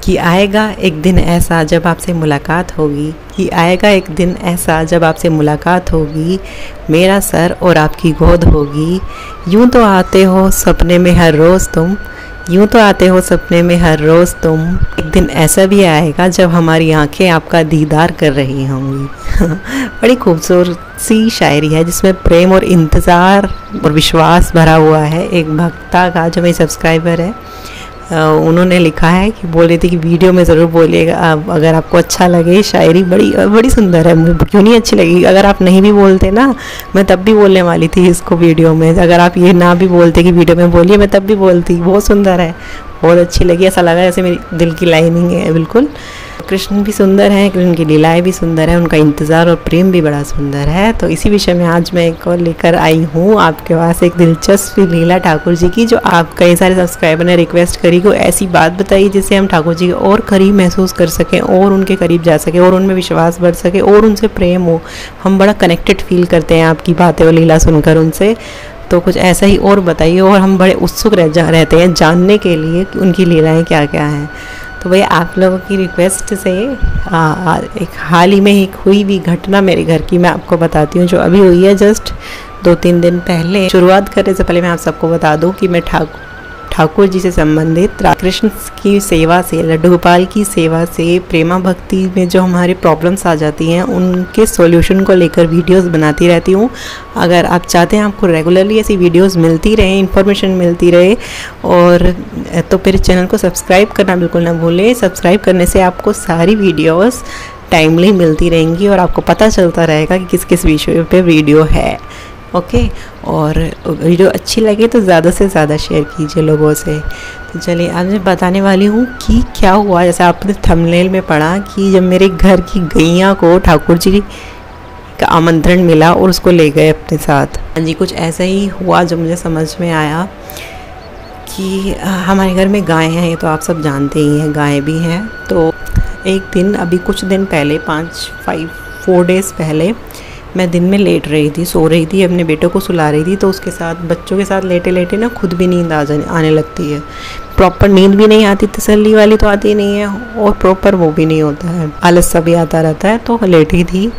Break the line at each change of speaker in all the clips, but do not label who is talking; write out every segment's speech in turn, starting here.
कि आएगा एक दिन ऐसा जब आपसे मुलाकात होगी, कि आएगा एक दिन ऐसा जब आपसे मुलाकात होगी, मेरा सर और आपकी गोद होगी। यूं तो आते हो सपने में हर रोज़ तुम, यूं तो आते हो सपने में हर रोज़ तुम, एक दिन ऐसा भी आएगा जब हमारी आंखें आपका दीदार कर रही होंगी। बड़ी खूबसूरत सी शायरी है जिसमें प्रेम और इंतज़ार और विश्वास भरा हुआ है। एक भक्ता का जो मेरी सब्सक्राइबर है, उन्होंने लिखा है कि बोल रही थी कि वीडियो में ज़रूर बोलिएगा अगर आपको अच्छा लगे। शायरी बड़ी सुंदर है, मुझे क्यों नहीं अच्छी लगी। अगर आप नहीं भी बोलते ना, मैं तब भी बोलने वाली थी इसको वीडियो में। अगर आप ये ना भी बोलते कि वीडियो में बोलिए, मैं तब भी बोलती। बहुत सुंदर है, बहुत अच्छी लगी। ऐसा लगा जैसे मेरी दिल की लाइनिंग है बिल्कुल। कृष्ण भी सुंदर हैं, कृष्ण की लीलाएँ भी सुंदर है, उनका इंतज़ार और प्रेम भी बड़ा सुंदर है। तो इसी विषय में आज मैं एक और लेकर आई हूँ आपके पास, एक दिलचस्प लीला ठाकुर जी की, जो आप कई सारे सब्सक्राइबर ने रिक्वेस्ट करी। कोई ऐसी बात बताइए जिससे हम ठाकुर जी के और करीब महसूस कर सकें और उनके करीब जा सके और उनमें विश्वास बढ़ सके और उनसे प्रेम हो। हम बड़ा कनेक्टेड फील करते हैं आपकी बातें और लीला सुनकर उनसे। तो कुछ ऐसा ही और बताइए, और हम बड़े उत्सुक रहते हैं जानने के लिए कि उनकी लीलाएँ क्या क्या हैं। तो भैया आप लोगों की रिक्वेस्ट से एक हाल ही में एक हुई भी घटना मेरे घर की मैं आपको बताती हूँ, जो अभी हुई है जस्ट 2-3 दिन पहले। शुरुआत करने से पहले मैं आप सबको बता दूँ कि मैं ठाकुर जी से संबंधित कृष्ण की सेवा से, लड्डू गोपाल की सेवा से, प्रेमा भक्ति में जो हमारी प्रॉब्लम्स आ जाती हैं उनके सॉल्यूशन को लेकर वीडियोस बनाती रहती हूँ। अगर आप चाहते हैं आपको रेगुलरली ऐसी वीडियोस मिलती रहे, इन्फॉर्मेशन मिलती रहे, और तो मेरे चैनल को सब्सक्राइब करना बिल्कुल ना भूलें। सब्सक्राइब करने से आपको सारी वीडियोस टाइमली मिलती रहेंगी और आपको पता चलता रहेगा कि किस किस विषय पे वीडियो है। ओके, और वीडियो अच्छी लगे तो ज़्यादा से ज़्यादा शेयर कीजिए लोगों से। तो चलिए आज मैं बताने वाली हूँ कि क्या हुआ। जैसे आपने थंबनेल में पढ़ा कि जब मेरे घर की गैया को ठाकुर जी का आमंत्रण मिला और उसको ले गए अपने साथ। हाँ जी, कुछ ऐसा ही हुआ जो मुझे समझ में आया कि हमारे घर में गाय हैं, ये तो आप सब जानते ही हैं, गाय भी हैं। तो एक दिन, अभी कुछ दिन पहले, 4 डेज़ पहले, मैं दिन में लेट रही थी, सो रही थी, अपने बेटे को सुला रही थी। तो उसके साथ, बच्चों के साथ लेटे लेटे ना खुद भी नींद आने लगती है। प्रॉपर नींद भी नहीं आती, तसल्ली वाली तो आती नहीं है, और प्रॉपर वो भी नहीं होता है, आलस सा भी आता रहता है। तो लेटी थी।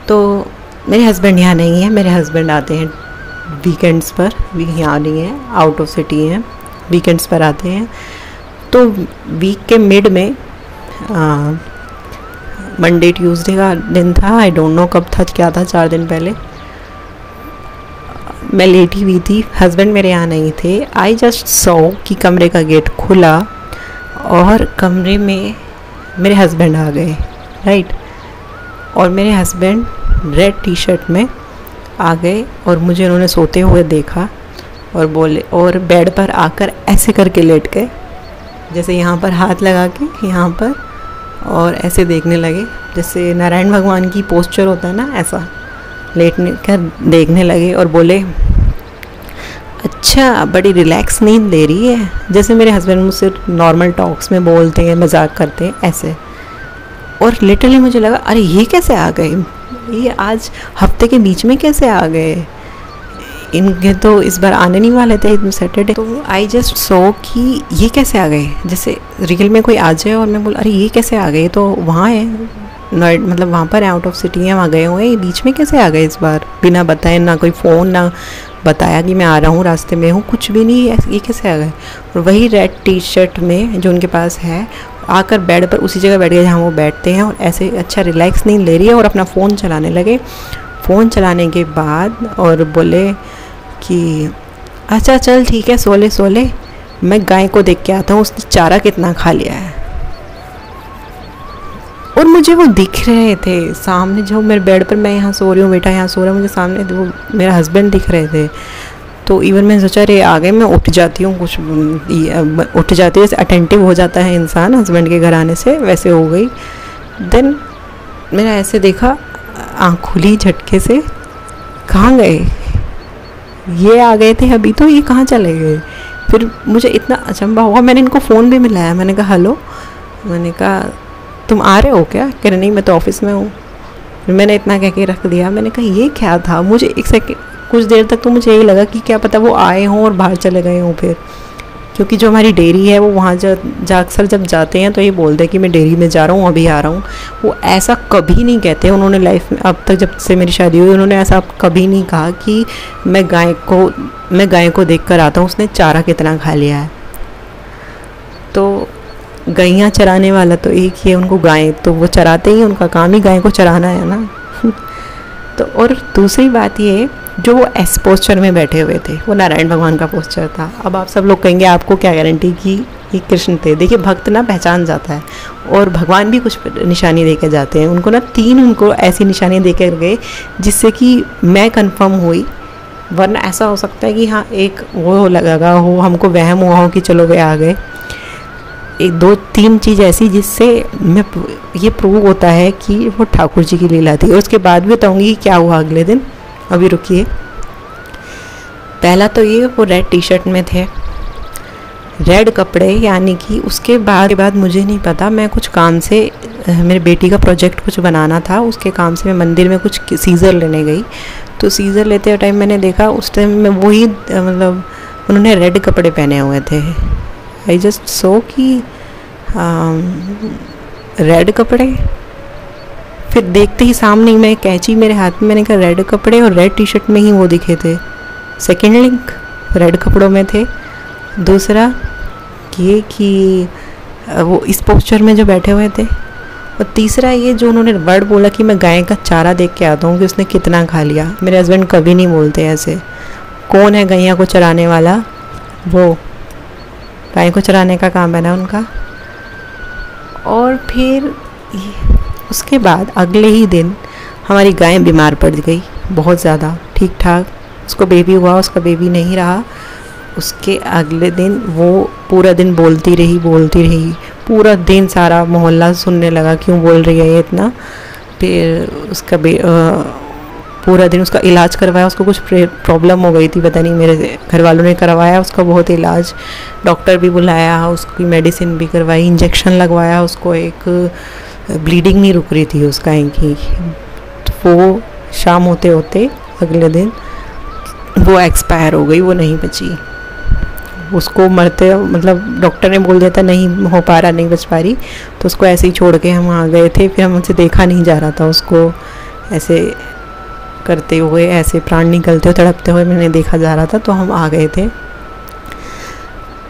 तो मेरे हस्बैंड यहाँ नहीं है, मेरे हस्बैंड आते हैं वीकेंड्स पर, यहाँ नहीं है, आउट ऑफ सिटी हैं, वीकेंड्स पर आते हैं। तो वीक के मिड में मंडे ट्यूसडे का दिन था, आई डोंट नो कब था, क्या था, 4 दिन पहले। मैं लेटी हुई थी, हस्बैंड मेरे यहाँ नहीं थे। आई जस्ट सॉ कि कमरे का गेट खुला और कमरे में मेरे हस्बैंड आ गए, राइट। और मेरे हस्बैंड रेड टी-शर्ट में आ गए और मुझे उन्होंने सोते हुए देखा और बोले, और बेड पर आकर ऐसे करके लेट गए, जैसे यहाँ पर हाथ लगा के यहाँ पर, और ऐसे देखने लगे जैसे नारायण भगवान की पोस्चर होता है ना, ऐसा लेटने का देखने लगे और बोले, अच्छा बड़ी रिलैक्स नींद ले रही है। जैसे मेरे हस्बैंड मुझसे नॉर्मल टॉक्स में बोलते हैं, मजाक करते हैं ऐसे। और लिटरली मुझे लगा, अरे ये कैसे आ गए, ये आज हफ्ते के बीच में कैसे आ गए, इनके तो इस बार आने नहीं वाले थे सैटरडे। तो आई जस्ट सो कि ये कैसे आ गए, जैसे रियल में कोई आ जाए। और मैं बोला, अरे ये कैसे आ गए, तो वहाँ है नॉइड, मतलब वहाँ पर आउट ऑफ सिटी है, वहाँ गए हुए हैं, ये बीच में कैसे आ गए इस बार, बिना बताए, ना कोई फ़ोन, ना बताया कि मैं आ रहा हूँ, रास्ते में हूँ, कुछ भी नहीं, ये कैसे आ गए। और वही रेड टी-शर्ट में जो उनके पास है, आकर बेड पर उसी जगह बैठ गए जहाँ वो बैठते हैं, और ऐसे अच्छा रिलैक्स नींद ले रही है, और अपना फ़ोन चलाने लगे। फ़ोन चलाने के बाद और बोले कि अच्छा चल ठीक है, सो ले, मैं गाय को देख के आता हूँ उसने चारा कितना खा लिया है। और मुझे वो दिख रहे थे सामने, जो मेरे बेड पर, मैं यहाँ सो रही हूँ, बेटा यहाँ सो रहा है, मुझे सामने वो मेरा हस्बैंड दिख रहे थे। तो इवन मैंने सोचा, अरे आ गए, मैं उठ जाती हूँ, उठ जाती है, जैसे अटेंटिव हो जाता है इंसान हस्बैंड के घर आने से, वैसे हो गई। देन मैंने ऐसे देखा, आँख खुली झटके से, कहाँ गए ये, आ गए थे अभी तो, ये कहाँ चले गए। फिर मुझे इतना अचंभा हुआ, मैंने इनको फ़ोन भी मिलाया, मैंने कहा हेलो, मैंने कहा तुम आ रहे हो क्या, कह रहे नहीं मैं तो ऑफिस में हूँ। फिर मैंने इतना कह के रख दिया। मैंने कहा ये क्या था, मुझे एक सेकंड, कुछ देर तक तो मुझे यही लगा कि क्या पता वो आए हों और बाहर चले गए हों। क्योंकि जो हमारी डेयरी है वो वहाँ जा अक्सर जब जाते हैं तो ये बोलते हैं कि मैं डेयरी में जा रहा हूँ, अभी आ रहा हूँ। वो ऐसा कभी नहीं कहते उन्होंने लाइफ में, अब तक जब से मेरी शादी हुई उन्होंने ऐसा कभी नहीं कहा कि मैं गाय को देख कर आता हूँ उसने चारा कितना खा लिया है। तो गैयाँ चराने वाला तो एक ही है, उनको गाय तो वो चराते ही, उनका काम ही गाय को चराना है ना। तो और दूसरी बात ये, जो वो एस पोस्चर में बैठे हुए थे वो नारायण भगवान का पोस्चर था। अब आप सब लोग कहेंगे आपको क्या गारंटी कि ये कृष्ण थे। देखिए भक्त ना पहचान जाता है, और भगवान भी कुछ निशानी दे के जाते हैं। उनको ना 3 उनको ऐसी निशानी दे कर गए जिससे कि मैं कंफर्म हुई, वरना ऐसा हो सकता है कि हाँ एक वो लगा हो, हमको वहम हुआ हो कि चलो वे आ गए। 1-2-3 चीज़ ऐसी जिससे मैं ये प्रूव होता है कि वो ठाकुर जी की लीला थी। और उसके बाद भी बताऊँगी क्या हुआ अगले दिन। अभी रुकिए। पहला तो ये, वो रेड टी शर्ट में थे, रेड कपड़े, यानी कि उसके बाद मुझे नहीं पता, मैं कुछ काम से, मेरे बेटी का प्रोजेक्ट कुछ बनाना था, उसके काम से मैं मंदिर में कुछ सीज़र लेने गई। तो सीज़र लेते टाइम मैंने देखा उस टाइम में वही, मतलब उन्होंने रेड कपड़े पहने हुए थे। आई जस्ट सो कि रेड कपड़े, फिर देखते ही सामने ही मैं कैंची मेरे हाथ में, मैंने कहा रेड कपड़े, और रेड टी शर्ट में ही वो दिखे थे। सेकेंड लिंक रेड कपड़ों में थे। दूसरा ये कि वो इस पोस्चर में जो बैठे हुए थे। और तीसरा ये जो उन्होंने वर्ड बोला कि मैं गाय का चारा देख के आता हूँ कि उसने कितना खा लिया। मेरे हस्बैंड कभी नहीं बोलते ऐसे। कौन है गैया को चराने वाला? वो गाय को चराने का काम है ना उनका। और फिर उसके बाद अगले ही दिन हमारी गाय बीमार पड़ गई बहुत ज़्यादा। ठीक ठाक उसको बेबी हुआ, उसका बेबी नहीं रहा। उसके अगले दिन वो पूरा दिन बोलती रही। पूरा दिन सारा मोहल्ला सुनने लगा क्यों बोल रही है ये इतना। फिर उसका पूरा दिन उसका इलाज करवाया। उसको कुछ प्रॉब्लम हो गई थी, पता नहीं, मेरे घर वालों ने करवाया उसका बहुत इलाज। डॉक्टर भी बुलाया, उसकी मेडिसिन भी करवाई, इंजेक्शन लगवाया उसको। एक ब्लीडिंग नहीं रुक रही थी उसका की। तो वो शाम होते होते अगले दिन वो एक्सपायर हो गई, वो नहीं बची। उसको मरते, मतलब डॉक्टर ने बोल दिया था नहीं हो पा रहा, नहीं बच पा रही, तो उसको ऐसे ही छोड़ के हम आ गए थे। फिर हमसे देखा नहीं जा रहा था उसको ऐसे करते हुए, ऐसे प्राण निकलते हुए, तड़पते हुए मैंने देखा जा रहा था, तो हम आ गए थे।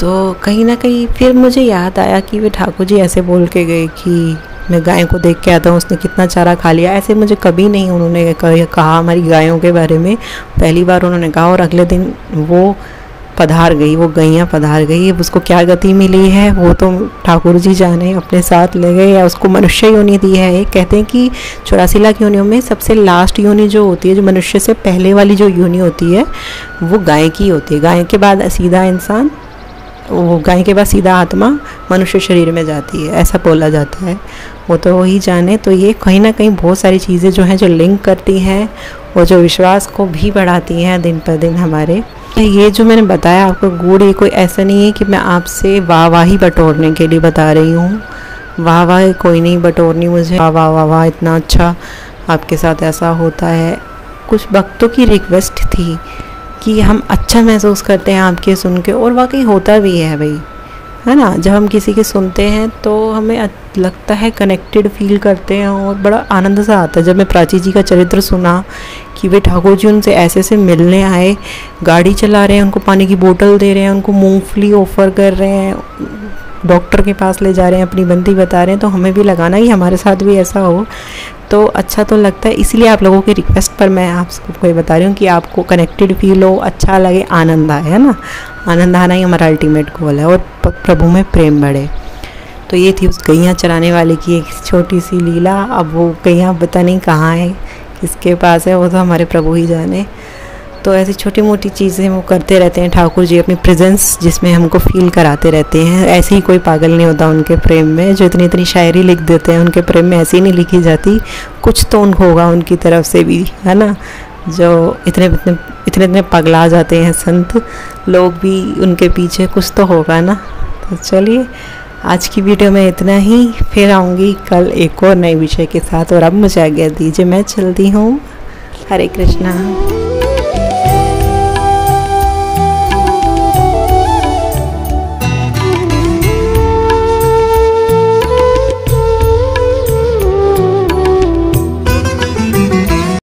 तो कहीं ना कहीं फिर मुझे याद आया कि वे ठाकुर जी ऐसे बोल के गए कि मैं गाय को देख के आता हूँ उसने कितना चारा खा लिया। ऐसे मुझे कभी नहीं उन्होंने कहा हमारी गायों के बारे में, पहली बार उन्होंने कहा। और अगले दिन वो पधार गई, वो गैया पधार गई। अब उसको क्या गति मिली है वो तो ठाकुर जी जाने, अपने साथ ले गए या उसको मनुष्य योनि दी है। कहते हैं कि 84 लाख योनियों में सबसे लास्ट योनि जो होती है, जो मनुष्य से पहले वाली जो योनि होती है, वो गाय की होती है। गाय के बाद सीधा इंसान, वो गाय के बाद सीधा आत्मा मनुष्य शरीर में जाती है, ऐसा बोला जाता है। वो तो वही जाने। तो ये कहीं ना कहीं बहुत सारी चीज़ें जो हैं जो लिंक करती हैं और जो विश्वास को भी बढ़ाती हैं दिन पर दिन हमारे। ये जो मैंने बताया आपको गुड़, ये कोई ऐसा नहीं है कि मैं आपसे वाहवाही बटोरने के लिए बता रही हूँ। वाहवाही कोई नहीं बटोरनी मुझे, वाह वाह वाह वाह इतना अच्छा आपके साथ ऐसा होता है। कुछ भक्तों की रिक्वेस्ट थी कि हम अच्छा महसूस करते हैं आपके सुन के, और वाकई होता भी है भाई, है ना। जब हम किसी के सुनते हैं तो हमें लगता है कनेक्टेड फील करते हैं और बड़ा आनंद सा आता है। जब मैं प्राची जी का चरित्र सुना कि वे ठाकुर जी उनसे ऐसे ऐसे मिलने आए, गाड़ी चला रहे हैं, उनको पानी की बोतल दे रहे हैं, उनको मूंगफली ऑफ़र कर रहे हैं, डॉक्टर के पास ले जा रहे हैं, अपनी बंदी बता रहे हैं, तो हमें भी लगाना ही हमारे साथ भी ऐसा हो तो अच्छा तो लगता है। इसलिए आप लोगों की रिक्वेस्ट पर मैं आप सबको ये बता रही हूँ कि आपको कनेक्टेड फील हो, अच्छा लगे, आनंद आए, है ना। आनंद आना ही हमारा अल्टीमेट गोल है, और प्रभु में प्रेम बढ़े। तो ये थी उस गैया चराने वाले की एक छोटी सी लीला। अब वो गैया पता नहीं कहाँ है, किसके पास है, वो तो हमारे प्रभु ही जाने। तो ऐसी छोटी मोटी चीज़ें वो करते रहते हैं ठाकुर जी, अपनी प्रेजेंस जिसमें हमको फील कराते रहते हैं। ऐसे ही कोई पागल नहीं होता उनके प्रेम में, जो इतनी इतनी शायरी लिख देते हैं उनके प्रेम में, ऐसी नहीं लिखी जाती। कुछ तो उनको होगा उनकी तरफ से भी, है ना, जो इतने पगला जाते हैं संत लोग भी उनके पीछे, कुछ तो होगा ना। तो चलिए आज की वीडियो में इतना ही, फिर आऊँगी कल एक और नए विषय के साथ। और अब मुझे आज्ञा दीजिए, मैं चलती हूँ। हरे कृष्णा।